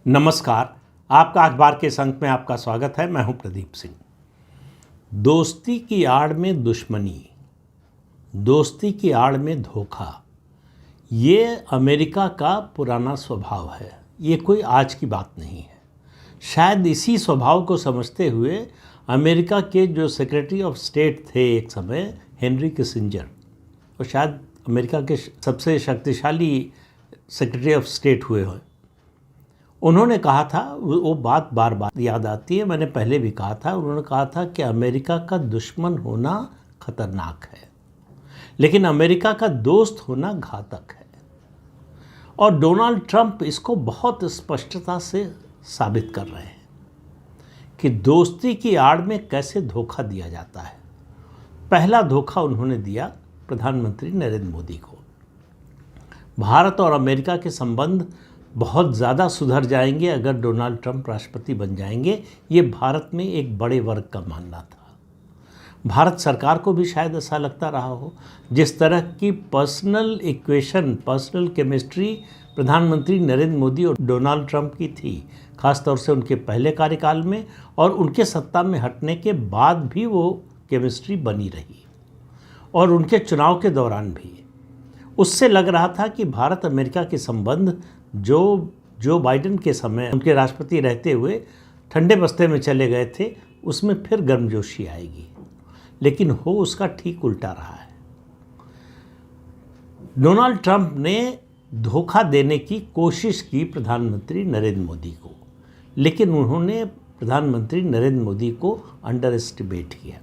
नमस्कार। आपका अखबार के संग में आपका स्वागत है। मैं हूं प्रदीप सिंह। दोस्ती की आड़ में दुश्मनी, दोस्ती की आड़ में धोखा, ये अमेरिका का पुराना स्वभाव है। ये कोई आज की बात नहीं है। शायद इसी स्वभाव को समझते हुए अमेरिका के जो सेक्रेटरी ऑफ स्टेट थे एक समय, हेनरी किसिंजर, और शायद अमेरिका के सबसे शक्तिशाली सेक्रेटरी ऑफ स्टेट हुए हैं, उन्होंने कहा था, वो बात बार बार याद आती है, मैंने पहले भी कहा था, उन्होंने कहा था कि अमेरिका का दुश्मन होना खतरनाक है, लेकिन अमेरिका का दोस्त होना घातक है। और डोनाल्ड ट्रंप इसको बहुत स्पष्टता से साबित कर रहे हैं कि दोस्ती की आड़ में कैसे धोखा दिया जाता है। पहला धोखा उन्होंने दिया प्रधानमंत्री नरेंद्र मोदी को। भारत और अमेरिका के संबंध बहुत ज़्यादा सुधर जाएंगे अगर डोनाल्ड ट्रंप राष्ट्रपति बन जाएंगे, ये भारत में एक बड़े वर्ग का मानना था। भारत सरकार को भी शायद ऐसा लगता रहा हो। जिस तरह की पर्सनल इक्वेशन, पर्सनल केमिस्ट्री प्रधानमंत्री नरेंद्र मोदी और डोनाल्ड ट्रंप की थी, खासतौर से उनके पहले कार्यकाल में और उनके सत्ता में हटने के बाद भी वो केमिस्ट्री बनी रही, और उनके चुनाव के दौरान भी। उससे लग रहा था कि भारत अमेरिका के संबंध जो बाइडेन के समय उनके राष्ट्रपति रहते हुए ठंडे बस्ते में चले गए थे, उसमें फिर गर्मजोशी आएगी, लेकिन हो उसका ठीक उल्टा रहा है। डोनाल्ड ट्रंप ने धोखा देने की कोशिश की प्रधानमंत्री नरेंद्र मोदी को, लेकिन उन्होंने प्रधानमंत्री नरेंद्र मोदी को अंडर एस्टिमेट किया।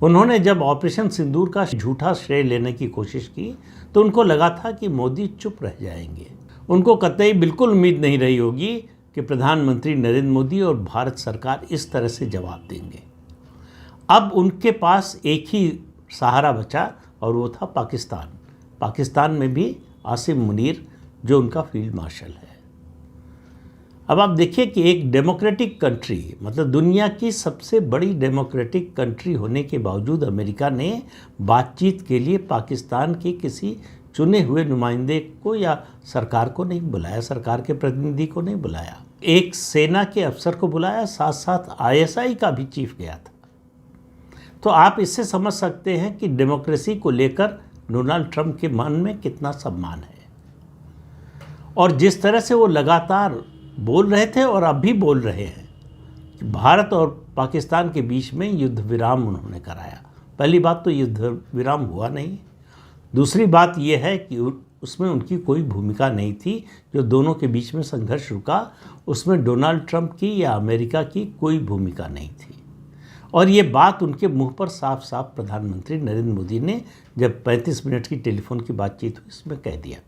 उन्होंने जब ऑपरेशन सिंदूर का झूठा श्रेय लेने की कोशिश की तो उनको लगा था कि मोदी चुप रह जाएंगे। उनको कतई बिल्कुल उम्मीद नहीं रही होगी कि प्रधानमंत्री नरेंद्र मोदी और भारत सरकार इस तरह से जवाब देंगे। अब उनके पास एक ही सहारा बचा और वो था पाकिस्तान। पाकिस्तान में भी आसिम मुनीर, जो उनका फील्ड मार्शल है। अब आप देखिए कि एक डेमोक्रेटिक कंट्री, मतलब दुनिया की सबसे बड़ी डेमोक्रेटिक कंट्री होने के बावजूद अमेरिका ने बातचीत के लिए पाकिस्तान के किसी चुने हुए नुमाइंदे को या सरकार को नहीं बुलाया, सरकार के प्रतिनिधि को नहीं बुलाया। एक सेना के अफसर को बुलाया, साथ साथ ISI का भी चीफ गया था। तो आप इससे समझ सकते हैं कि डेमोक्रेसी को लेकर डोनाल्ड ट्रंप के मन में कितना सम्मान है। और जिस तरह से वो लगातार बोल रहे थे और अब भी बोल रहे हैं कि भारत और पाकिस्तान के बीच में युद्ध विराम उन्होंने कराया। पहली बात तो युद्ध विराम हुआ नहीं। दूसरी बात यह है कि उसमें उनकी कोई भूमिका नहीं थी। जो दोनों के बीच में संघर्ष रुका, उसमें डोनाल्ड ट्रंप की या अमेरिका की कोई भूमिका नहीं थी। और ये बात उनके मुंह पर साफ साफ प्रधानमंत्री नरेंद्र मोदी ने जब 35 मिनट की टेलीफोन की बातचीत हुई, इसमें कह दिया।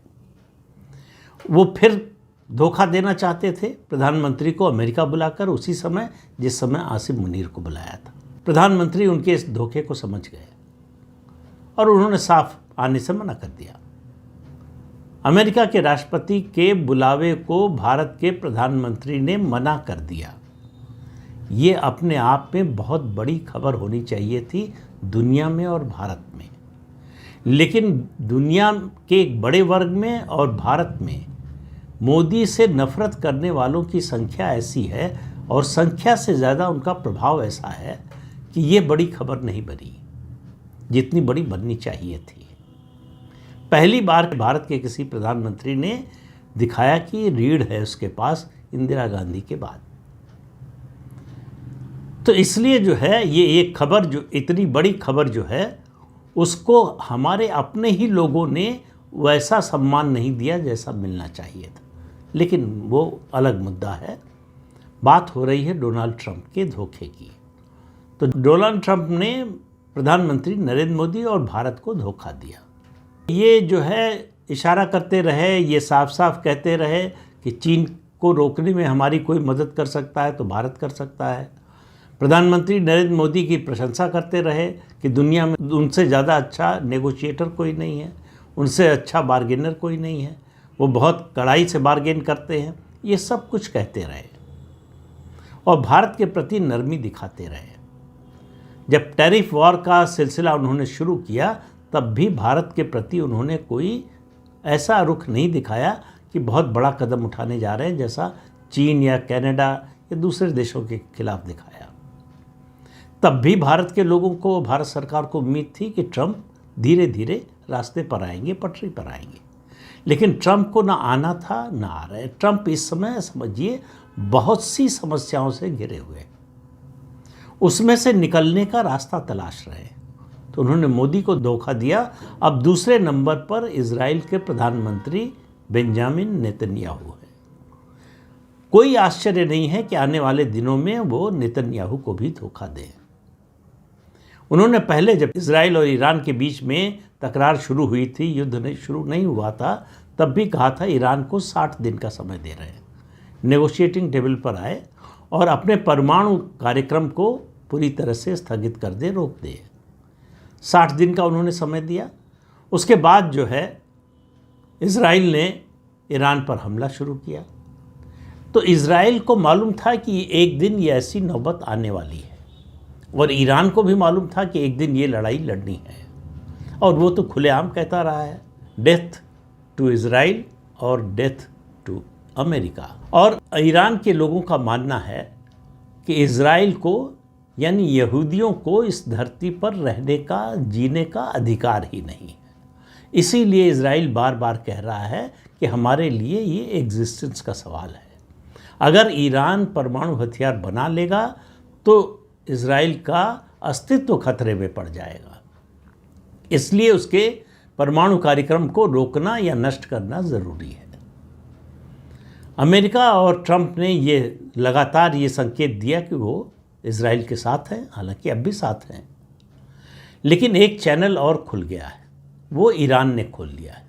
वो फिर धोखा देना चाहते थे प्रधानमंत्री को अमेरिका बुलाकर, उसी समय जिस समय आसिम मुनीर को बुलाया था। प्रधानमंत्री उनके इस धोखे को समझ गए और उन्होंने साफ आने से मना कर दिया। अमेरिका के राष्ट्रपति के बुलावे को भारत के प्रधानमंत्री ने मना कर दिया। ये अपने आप में बहुत बड़ी खबर होनी चाहिए थी दुनिया में और भारत में, लेकिन दुनिया के एक बड़े वर्ग में और भारत में मोदी से नफरत करने वालों की संख्या ऐसी है और संख्या से ज़्यादा उनका प्रभाव ऐसा है कि ये बड़ी खबर नहीं बनी जितनी बड़ी बननी चाहिए थी। पहली बार भारत के किसी प्रधानमंत्री ने दिखाया कि रीढ़ है उसके पास इंदिरा गांधी के बाद। तो इसलिए जो है ये एक खबर, जो इतनी बड़ी खबर जो है, उसको हमारे अपने ही लोगों ने वैसा सम्मान नहीं दिया जैसा मिलना चाहिए था। लेकिन वो अलग मुद्दा है। बात हो रही है डोनाल्ड ट्रंप के धोखे की। तो डोनाल्ड ट्रंप ने प्रधानमंत्री नरेंद्र मोदी और भारत को धोखा दिया। ये जो है इशारा करते रहे, ये साफ साफ कहते रहे कि चीन को रोकने में हमारी कोई मदद कर सकता है तो भारत कर सकता है। प्रधानमंत्री नरेंद्र मोदी की प्रशंसा करते रहे कि दुनिया में उनसे ज़्यादा अच्छा नेगोशिएटर कोई नहीं है, उनसे अच्छा बार्गेनर कोई नहीं है, वो बहुत कड़ाई से बार्गेन करते हैं। ये सब कुछ कहते रहे और भारत के प्रति नरमी दिखाते रहे। जब टैरिफ वॉर का सिलसिला उन्होंने शुरू किया, तब भी भारत के प्रति उन्होंने कोई ऐसा रुख नहीं दिखाया कि बहुत बड़ा कदम उठाने जा रहे हैं, जैसा चीन या कनाडा या दूसरे देशों के खिलाफ दिखाया। तब भी भारत के लोगों को, भारत सरकार को उम्मीद थी कि ट्रंप धीरे धीरे रास्ते पर आएंगे, पटरी पर आएंगे। लेकिन ट्रंप को ना आना था ना आ रहे। ट्रंप इस समय समझिए बहुत सी समस्याओं से घिरे हुए, उसमें से निकलने का रास्ता तलाश रहे। तो उन्होंने मोदी को धोखा दिया। अब दूसरे नंबर पर इजराइल के प्रधानमंत्री बेंजामिन नेतन्याहू है। कोई आश्चर्य नहीं है कि आने वाले दिनों में वो नेतन्याहू को भी धोखा दें। उन्होंने पहले, जब इजराइल और ईरान के बीच में तकरार शुरू हुई थी, युद्ध शुरू नहीं हुआ था, तब भी कहा था ईरान को 60 दिन का समय दे रहे हैं। नेगोशिएटिंग टेबल पर आए और अपने परमाणु कार्यक्रम को पूरी तरह से स्थगित कर दे, रोक दे। 60 दिन का उन्होंने समय दिया। उसके बाद जो है इजराइल ने ईरान पर हमला शुरू किया। तो इजराइल को मालूम था कि एक दिन ये ऐसी नौबत आने वाली है, और ईरान को भी मालूम था कि एक दिन ये लड़ाई लड़नी है। और वो तो खुलेआम कहता रहा है, डेथ टू इजराइल और डेथ टू अमेरिका। और ईरान के लोगों का मानना है कि इजराइल को, यानी यहूदियों को, इस धरती पर रहने का, जीने का अधिकार ही नहीं है। इसीलिए इजराइल बार बार कह रहा है कि हमारे लिए ये एग्जिस्टेंस का सवाल है। अगर ईरान परमाणु हथियार बना लेगा तो इजराइल का अस्तित्व खतरे में पड़ जाएगा। इसलिए उसके परमाणु कार्यक्रम को रोकना या नष्ट करना ज़रूरी है। अमेरिका और ट्रंप ने ये लगातार ये संकेत दिया कि वो इजराइल के साथ हैं, हालांकि अब भी साथ हैं। लेकिन एक चैनल और खुल गया है, वो ईरान ने खोल लिया है।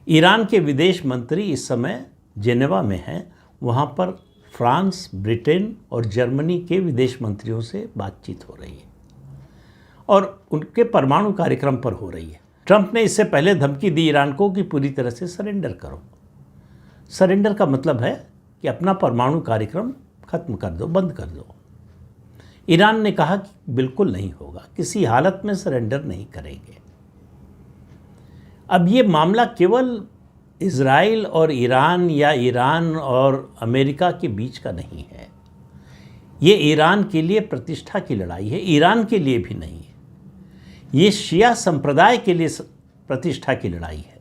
ईरान के विदेश मंत्री इस समय जेनेवा में हैं। वहाँ पर फ्रांस, ब्रिटेन और जर्मनी के विदेश मंत्रियों से बातचीत हो रही है और उनके परमाणु कार्यक्रम पर हो रही है। ट्रंप ने इससे पहले धमकी दी ईरान को कि पूरी तरह से सरेंडर करो। सरेंडर का मतलब है कि अपना परमाणु कार्यक्रम खत्म कर दो, बंद कर दो। ईरान ने कहा कि बिल्कुल नहीं होगा, किसी हालत में सरेंडर नहीं करेंगे। अब ये मामला केवल इजराइल और ईरान या ईरान और अमेरिका के बीच का नहीं है। ये ईरान के लिए प्रतिष्ठा की लड़ाई है, ईरान के लिए भी नहीं है। ये शिया संप्रदाय के लिए प्रतिष्ठा की लड़ाई है।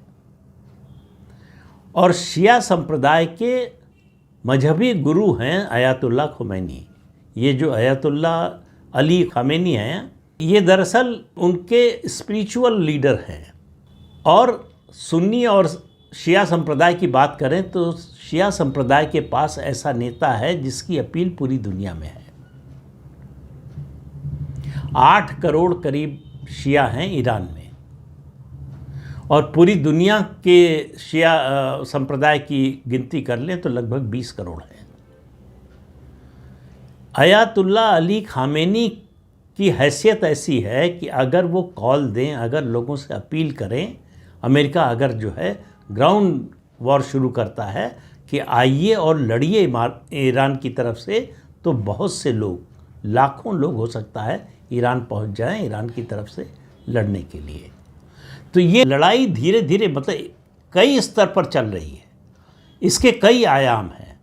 और शिया संप्रदाय के मजहबी गुरु हैं अयातुल्ला खुमैनी। ये जो अयातुल्ला अली खामेनी हैं, ये दरअसल उनके स्पिरिचुअल लीडर हैं। और सुन्नी और शिया संप्रदाय की बात करें तो शिया संप्रदाय के पास ऐसा नेता है जिसकी अपील पूरी दुनिया में है। 8 करोड़ करीब शिया हैं ईरान में, और पूरी दुनिया के शिया संप्रदाय की गिनती कर लें तो लगभग 20 करोड़ हैं। अयातुल्ला अली खामेनी की हैसियत ऐसी है कि अगर वो कॉल दें, अगर लोगों से अपील करें, अमेरिका अगर जो है ग्राउंड वॉर शुरू करता है कि आइए और लड़िए ईरान की तरफ से, तो बहुत से लोग, लाखों लोग हो सकता है ईरान पहुंच जाएं ईरान की तरफ से लड़ने के लिए। तो ये लड़ाई धीरे धीरे, मतलब कई स्तर पर चल रही है। इसके कई आयाम हैं।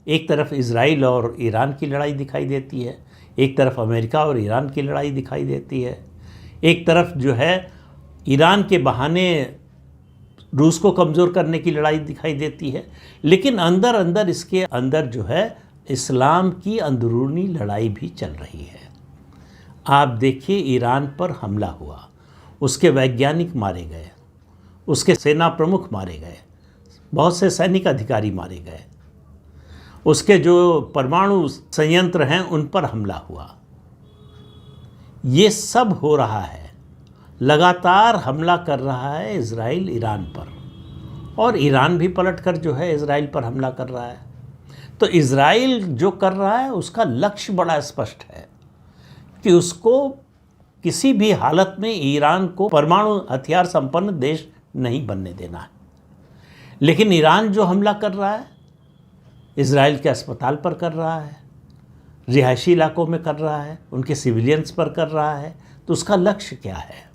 एक तरफ इजराइल और ईरान की लड़ाई दिखाई देती है, एक तरफ अमेरिका और ईरान की लड़ाई दिखाई देती है, एक तरफ जो है ईरान के बहाने रूस को कमज़ोर करने की लड़ाई दिखाई देती है। लेकिन अंदर अंदर, इसके अंदर जो है इस्लाम की अंदरूनी लड़ाई भी चल रही है। आप देखिए, ईरान पर हमला हुआ, उसके वैज्ञानिक मारे गए, उसके सेना प्रमुख मारे गए, बहुत से सैनिक अधिकारी मारे गए, उसके जो परमाणु संयंत्र हैं उन पर हमला हुआ। ये सब हो रहा है, लगातार हमला कर रहा है इजराइल ईरान पर, और ईरान भी पलटकर जो है इजराइल पर हमला कर रहा है। तो इजराइल जो कर रहा है उसका लक्ष्य बड़ा स्पष्ट है कि उसको किसी भी हालत में ईरान को परमाणु हथियार संपन्न देश नहीं बनने देना है। लेकिन ईरान जो हमला कर रहा है, इजराइल के अस्पताल पर कर रहा है, रिहायशी इलाकों में कर रहा है, उनके सिविलियंस पर कर रहा है, तो उसका लक्ष्य क्या है?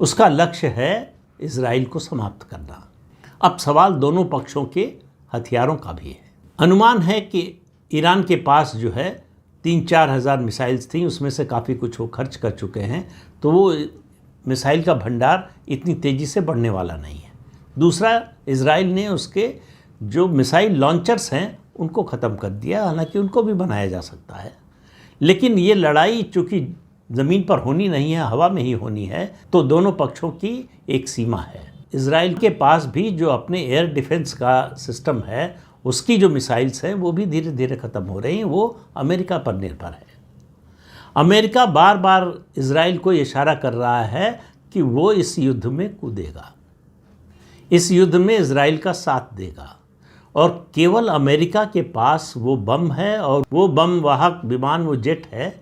उसका लक्ष्य है इजराइल को समाप्त करना। अब सवाल दोनों पक्षों के हथियारों का भी है। अनुमान है कि ईरान के पास जो है 3-4 हज़ार मिसाइल्स थी, उसमें से काफ़ी कुछ वो खर्च कर चुके हैं, तो वो मिसाइल का भंडार इतनी तेज़ी से बढ़ने वाला नहीं है। दूसरा, इजराइल ने उसके जो मिसाइल लॉन्चर्स हैं उनको ख़त्म कर दिया, हालांकि उनको भी बनाया जा सकता है, लेकिन ये लड़ाई चूँकि ज़मीन पर होनी नहीं है, हवा में ही होनी है, तो दोनों पक्षों की एक सीमा है। इजराइल के पास भी जो अपने एयर डिफेंस का सिस्टम है, उसकी जो मिसाइल्स हैं वो भी धीरे धीरे ख़त्म हो रही हैं, वो अमेरिका पर निर्भर है। अमेरिका बार बार इजराइल को इशारा कर रहा है कि वो इस युद्ध में कूदेगा, इस युद्ध में इजराइल का साथ देगा, और केवल अमेरिका के पास वो बम है और वो बम वाहक विमान, वो जेट है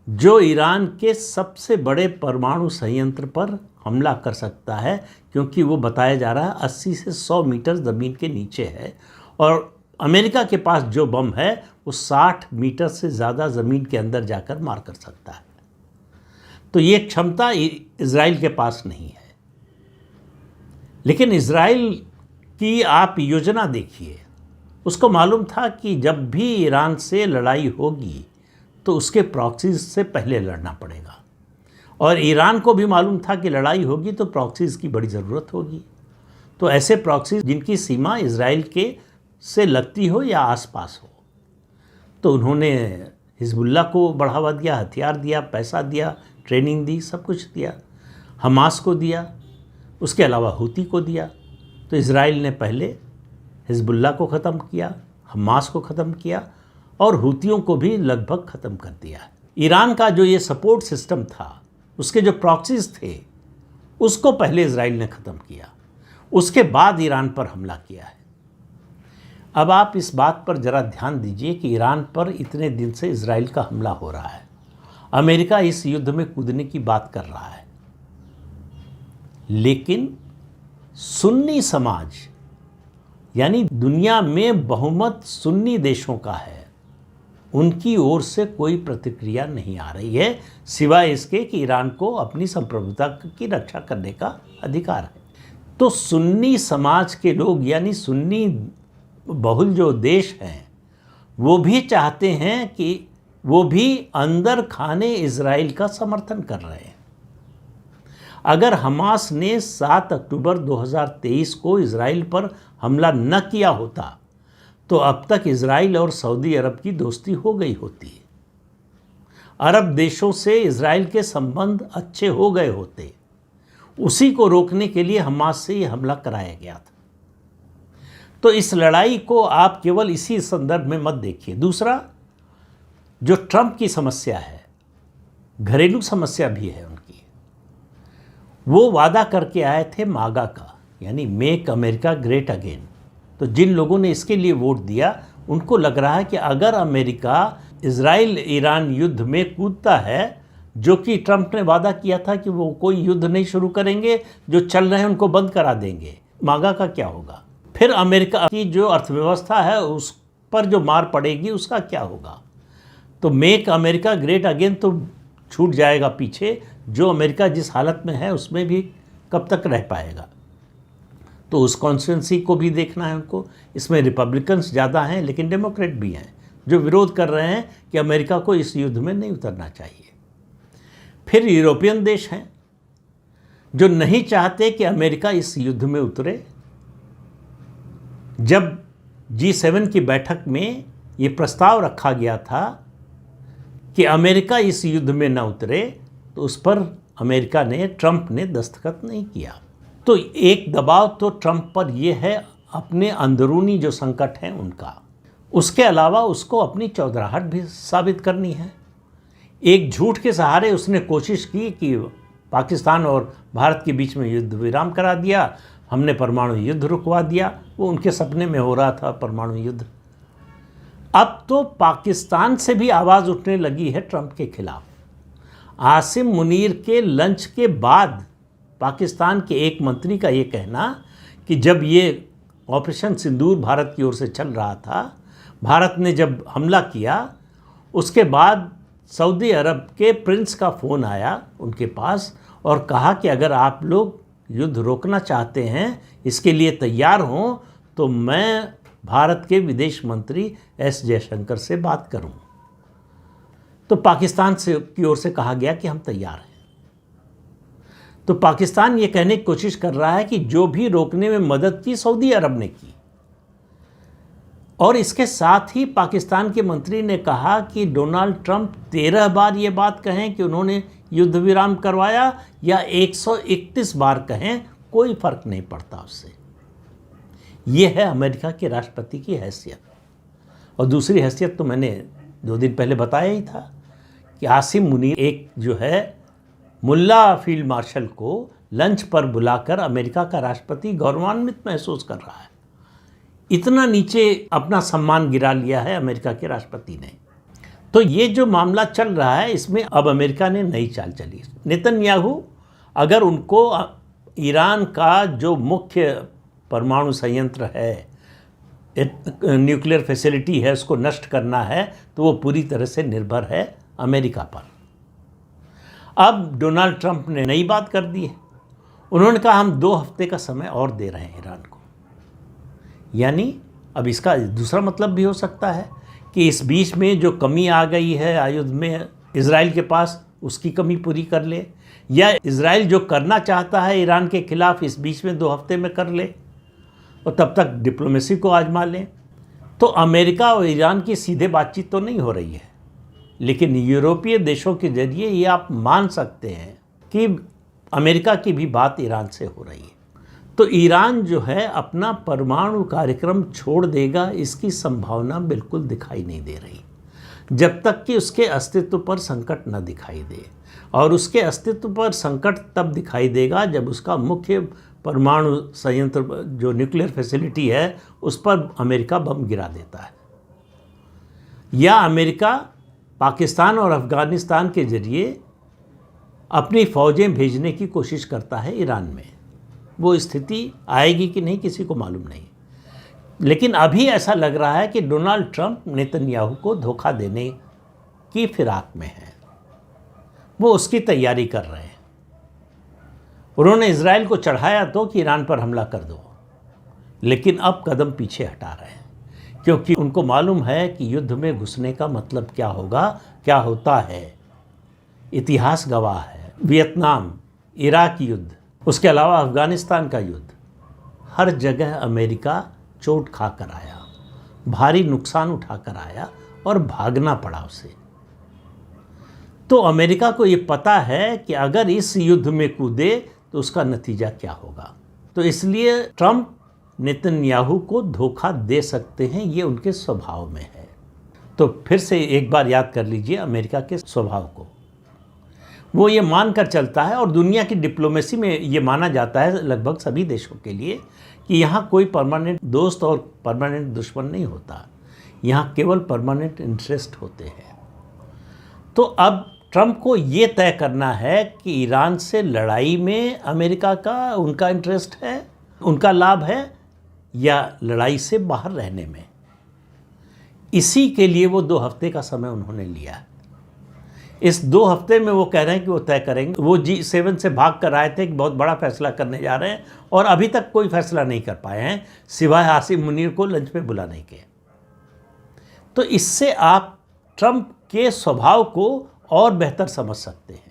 जो ईरान के सबसे बड़े परमाणु संयंत्र पर हमला कर सकता है, क्योंकि वो बताया जा रहा है 80 से 100 मीटर ज़मीन के नीचे है, और अमेरिका के पास जो बम है वो 60 मीटर से ज़्यादा ज़मीन के अंदर जाकर मार कर सकता है। तो ये क्षमता इजराइल के पास नहीं है। लेकिन इजराइल की आप योजना देखिए, उसको मालूम था कि जब भी ईरान से लड़ाई होगी तो उसके प्रॉक्सीज से पहले लड़ना पड़ेगा, और ईरान को भी मालूम था कि लड़ाई होगी तो प्रॉक्सीज की बड़ी ज़रूरत होगी। तो ऐसे प्रॉक्सीज जिनकी सीमा इजराइल के से लगती हो या आसपास हो, तो उन्होंने हिजबुल्लाह को बढ़ावा दिया, हथियार दिया, पैसा दिया, ट्रेनिंग दी, सब कुछ दिया। हमास को दिया, उसके अलावा हूती को दिया। तो इजराइल ने पहले हिजबुल्लाह को ख़त्म किया, हमास को ख़त्म किया, और हूतियों को भी लगभग ख़त्म कर दिया। ईरान का जो ये सपोर्ट सिस्टम था, उसके जो प्रॉक्सीज थे, उसको पहले इजराइल ने ख़त्म किया, उसके बाद ईरान पर हमला किया है। अब आप इस बात पर ज़रा ध्यान दीजिए कि ईरान पर इतने दिन से इजराइल का हमला हो रहा है, अमेरिका इस युद्ध में कूदने की बात कर रहा है, लेकिन सुन्नी समाज, यानी दुनिया में बहुमत सुन्नी देशों का है, उनकी ओर से कोई प्रतिक्रिया नहीं आ रही है, सिवाय इसके कि ईरान को अपनी संप्रभुता की रक्षा करने का अधिकार है। तो सुन्नी समाज के लोग, यानी सुन्नी बहुल जो देश हैं, वो भी चाहते हैं कि वो भी अंदर खाने इजराइल का समर्थन कर रहे हैं। अगर हमास ने 7 अक्टूबर 2023 को इजराइल पर हमला न किया होता तो अब तक इजराइल और सऊदी अरब की दोस्ती हो गई होती। अरब देशों से इजराइल के संबंध अच्छे हो गए होते। उसी को रोकने के लिए हमास से ये हमला कराया गया था। तो इस लड़ाई को आप केवल इसी संदर्भ में मत देखिए। दूसरा, जो ट्रंप की समस्या है, घरेलू समस्या भी है उनकी। वो वादा करके आए थे मागा का, यानी मेक अमेरिका ग्रेट अगेन। तो जिन लोगों ने इसके लिए वोट दिया, उनको लग रहा है कि अगर अमेरिका इजराइल ईरान युद्ध में कूदता है, जो कि ट्रंप ने वादा किया था कि वो कोई युद्ध नहीं शुरू करेंगे, जो चल रहे हैं उनको बंद करा देंगे, मागा का क्या होगा? फिर अमेरिका की जो अर्थव्यवस्था है उस पर जो मार पड़ेगी, उसका क्या होगा? तो मेक अमेरिका ग्रेट अगेन तो छूट जाएगा पीछे। जो अमेरिका जिस हालत में है उसमें भी कब तक रह पाएगा? तो उस कॉन्स्टिट्यूंसी को भी देखना है उनको। इसमें रिपब्लिकन्स ज़्यादा हैं, लेकिन डेमोक्रेट भी हैं जो विरोध कर रहे हैं कि अमेरिका को इस युद्ध में नहीं उतरना चाहिए। फिर यूरोपियन देश हैं जो नहीं चाहते कि अमेरिका इस युद्ध में उतरे। जब G7 की बैठक में ये प्रस्ताव रखा गया था कि अमेरिका इस युद्ध में न उतरे, तो उस पर अमेरिका ने, ट्रंप ने दस्तखत नहीं किया। तो एक दबाव तो ट्रंप पर यह है, अपने अंदरूनी जो संकट हैं उनका। उसके अलावा उसको अपनी चौधराहट भी साबित करनी है। एक झूठ के सहारे उसने कोशिश की कि पाकिस्तान और भारत के बीच में युद्ध विराम करा दिया, हमने परमाणु युद्ध रुकवा दिया। वो उनके सपने में हो रहा था परमाणु युद्ध। अब तो पाकिस्तान से भी आवाज़ उठने लगी है ट्रंप के खिलाफ। आसिम मुनीर के लंच के बाद पाकिस्तान के एक मंत्री का ये कहना कि जब ये ऑपरेशन सिंदूर भारत की ओर से चल रहा था, भारत ने जब हमला किया, उसके बाद सऊदी अरब के प्रिंस का फ़ोन आया उनके पास और कहा कि अगर आप लोग युद्ध रोकना चाहते हैं, इसके लिए तैयार हों, तो मैं भारत के विदेश मंत्री एस जयशंकर से बात करूं। तो पाकिस्तान की ओर से कहा गया कि हम तैयार हैं। तो पाकिस्तान ये कहने की कोशिश कर रहा है कि जो भी रोकने में मदद की सऊदी अरब ने की, और इसके साथ ही पाकिस्तान के मंत्री ने कहा कि डोनाल्ड ट्रंप 13 बार ये बात कहें कि उन्होंने युद्ध विराम करवाया या 131 बार कहें, कोई फर्क नहीं पड़ता उससे। ये है अमेरिका के राष्ट्रपति की हैसियत। और दूसरी हैसियत तो मैंने 2 दिन पहले बताया ही था कि आसिम मुनीर एक जो है मुल्ला फील्ड मार्शल को लंच पर बुलाकर अमेरिका का राष्ट्रपति गौरवान्वित महसूस कर रहा है। इतना नीचे अपना सम्मान गिरा लिया है अमेरिका के राष्ट्रपति ने। तो ये जो मामला चल रहा है, इसमें अब अमेरिका ने नई चाल चली। नेतन्याहू अगर उनको ईरान का जो मुख्य परमाणु संयंत्र है, न्यूक्लियर फैसिलिटी है, उसको नष्ट करना है, तो वो पूरी तरह से निर्भर है अमेरिका पर। अब डोनाल्ड ट्रंप ने नई बात कर दी है। उन्होंने कहा हम 2 हफ्ते का समय और दे रहे हैं ईरान को। यानी अब इसका दूसरा मतलब भी हो सकता है कि इस बीच में जो कमी आ गई है आयुध में इजराइल के पास, उसकी कमी पूरी कर ले, या इजराइल जो करना चाहता है ईरान के खिलाफ इस बीच में 2 हफ्ते में कर ले और तब तक डिप्लोमेसी को आजमा लें। तो अमेरिका और ईरान की सीधे बातचीत तो नहीं हो रही है, लेकिन यूरोपीय देशों के जरिए ये आप मान सकते हैं कि अमेरिका की भी बात ईरान से हो रही है। तो ईरान जो है अपना परमाणु कार्यक्रम छोड़ देगा, इसकी संभावना बिल्कुल दिखाई नहीं दे रही, जब तक कि उसके अस्तित्व पर संकट न दिखाई दे। और उसके अस्तित्व पर संकट तब दिखाई देगा जब उसका मुख्य परमाणु संयंत्र जो न्यूक्लियर फैसिलिटी है उस पर अमेरिका बम गिरा देता है, या अमेरिका पाकिस्तान और अफ़गानिस्तान के जरिए अपनी फ़ौजें भेजने की कोशिश करता है ईरान में। वो स्थिति आएगी कि नहीं किसी को मालूम नहीं, लेकिन अभी ऐसा लग रहा है कि डोनाल्ड ट्रंप नेतन्याहू को धोखा देने की फिराक में है, वो उसकी तैयारी कर रहे हैं। उन्होंने इजराइल को चढ़ाया तो कि ईरान पर हमला कर दो, लेकिन अब कदम पीछे हटा रहे हैं, क्योंकि उनको मालूम है कि युद्ध में घुसने का मतलब क्या होगा, क्या होता है। इतिहास गवाह है, वियतनाम, इराक युद्ध, उसके अलावा अफ़गानिस्तान का युद्ध, हर जगह अमेरिका चोट खा कर आया, भारी नुकसान उठा कर आया और भागना पड़ा उसे। तो अमेरिका को ये पता है कि अगर इस युद्ध में कूदे तो उसका नतीजा क्या होगा। तो इसलिए ट्रंप नेतन्याहू को धोखा दे सकते हैं, ये उनके स्वभाव में है। तो फिर से एक बार याद कर लीजिए अमेरिका के स्वभाव को। वो ये मान कर चलता है, और दुनिया की डिप्लोमेसी में ये माना जाता है लगभग सभी देशों के लिए, कि यहाँ कोई परमानेंट दोस्त और परमानेंट दुश्मन नहीं होता, यहाँ केवल परमानेंट इंटरेस्ट होते हैं। तो अब ट्रंप को ये तय करना है कि ईरान से लड़ाई में अमेरिका का उनका इंटरेस्ट है, उनका लाभ है, या लड़ाई से बाहर रहने में। इसी के लिए वो 2 हफ्ते का समय उन्होंने लिया है। इस 2 हफ्ते में वो कह रहे हैं कि वो तय करेंगे। वो G7 से भाग कर आए थे कि बहुत बड़ा फैसला करने जा रहे हैं, और अभी तक कोई फैसला नहीं कर पाए हैं सिवाय आसिम मुनीर को लंच पे बुलाने के। तो इससे आप ट्रंप के स्वभाव को और बेहतर समझ सकते हैं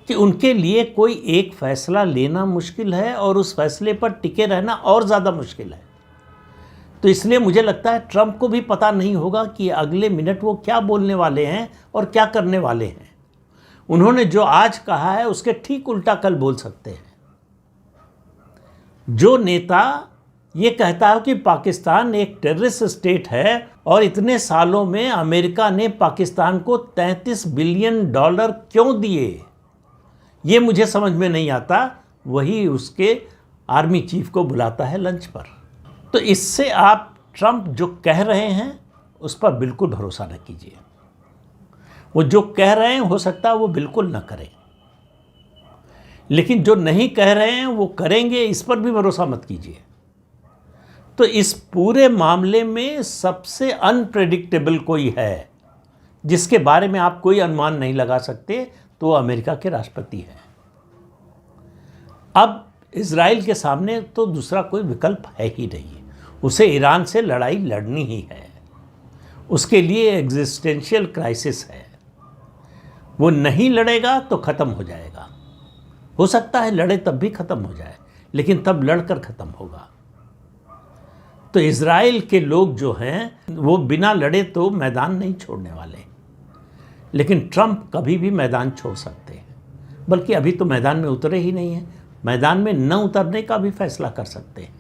कि उनके लिए कोई एक फैसला लेना मुश्किल है और उस फैसले पर टिके रहना और ज़्यादा मुश्किल है। तो इसलिए मुझे लगता है ट्रंप को भी पता नहीं होगा कि अगले मिनट वो क्या बोलने वाले हैं और क्या करने वाले हैं। उन्होंने जो आज कहा है उसके ठीक उल्टा कल बोल सकते हैं। जो नेता ये कहता है कि पाकिस्तान एक टेररिस्ट स्टेट है और इतने सालों में अमेरिका ने पाकिस्तान को $33 बिलियन क्यों दिए, ये मुझे समझ में नहीं आता, वही उसके आर्मी चीफ को बुलाता है लंच पर। तो इससे आप ट्रंप जो कह रहे हैं उस पर बिल्कुल भरोसा न कीजिए। वो जो कह रहे हैं हो सकता है वो बिल्कुल न करें, लेकिन जो नहीं कह रहे हैं वो करेंगे, इस पर भी भरोसा मत कीजिए। तो इस पूरे मामले में सबसे अनप्रेडिक्टेबल कोई है जिसके बारे में आप कोई अनुमान नहीं लगा सकते, तो अमेरिका के राष्ट्रपति हैं। अब इजराइल के सामने तो दूसरा कोई विकल्प है ही नहीं, उसे ईरान से लड़ाई लड़नी ही है, उसके लिए एग्जिस्टेंशियल क्राइसिस है। वो नहीं लड़ेगा तो ख़त्म हो जाएगा। हो सकता है लड़े तब भी ख़त्म हो जाए, लेकिन तब लड़कर ख़त्म होगा। तो इजराइल के लोग जो हैं वो बिना लड़े तो मैदान नहीं छोड़ने वाले, लेकिन ट्रंप कभी भी मैदान छोड़ सकते हैं, बल्कि अभी तो मैदान में उतरे ही नहीं हैं, मैदान में न उतरने का भी फैसला कर सकते हैं।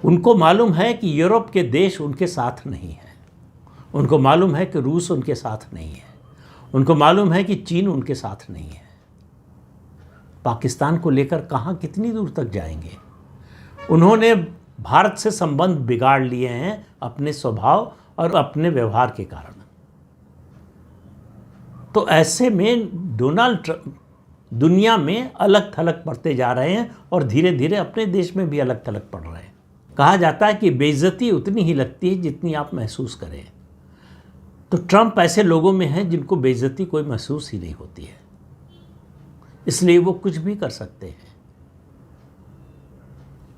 उनको मालूम है कि यूरोप के देश उनके साथ नहीं है, उनको मालूम है कि रूस उनके साथ नहीं है, उनको मालूम है कि चीन उनके साथ नहीं है। पाकिस्तान को लेकर कहाँ कितनी दूर तक जाएंगे? उन्होंने भारत से संबंध बिगाड़ लिए हैं अपने स्वभाव और अपने व्यवहार के कारण। तो ऐसे में डोनाल्ड ट्रंप दुनिया में अलग थलग पड़ते जा रहे हैं और धीरे धीरे अपने देश में भी अलग थलग पड़ रहे हैं। कहा जाता है कि बेइज्जती उतनी ही लगती है जितनी आप महसूस करें। तो ट्रंप ऐसे लोगों में हैं जिनको बेइज्जती कोई महसूस ही नहीं होती है, इसलिए वो कुछ भी कर सकते हैं।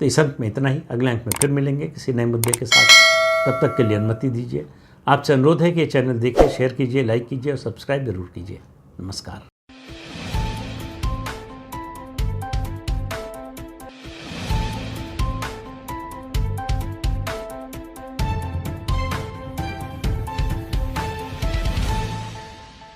तो इस अंक में इतना ही। अगले अंक में फिर मिलेंगे किसी नए मुद्दे के साथ। तब तक के लिए अनुमति दीजिए। आपसे अनुरोध है कि चैनल देखिए, शेयर कीजिए, लाइक कीजिए और सब्सक्राइब जरूर कीजिए। नमस्कार।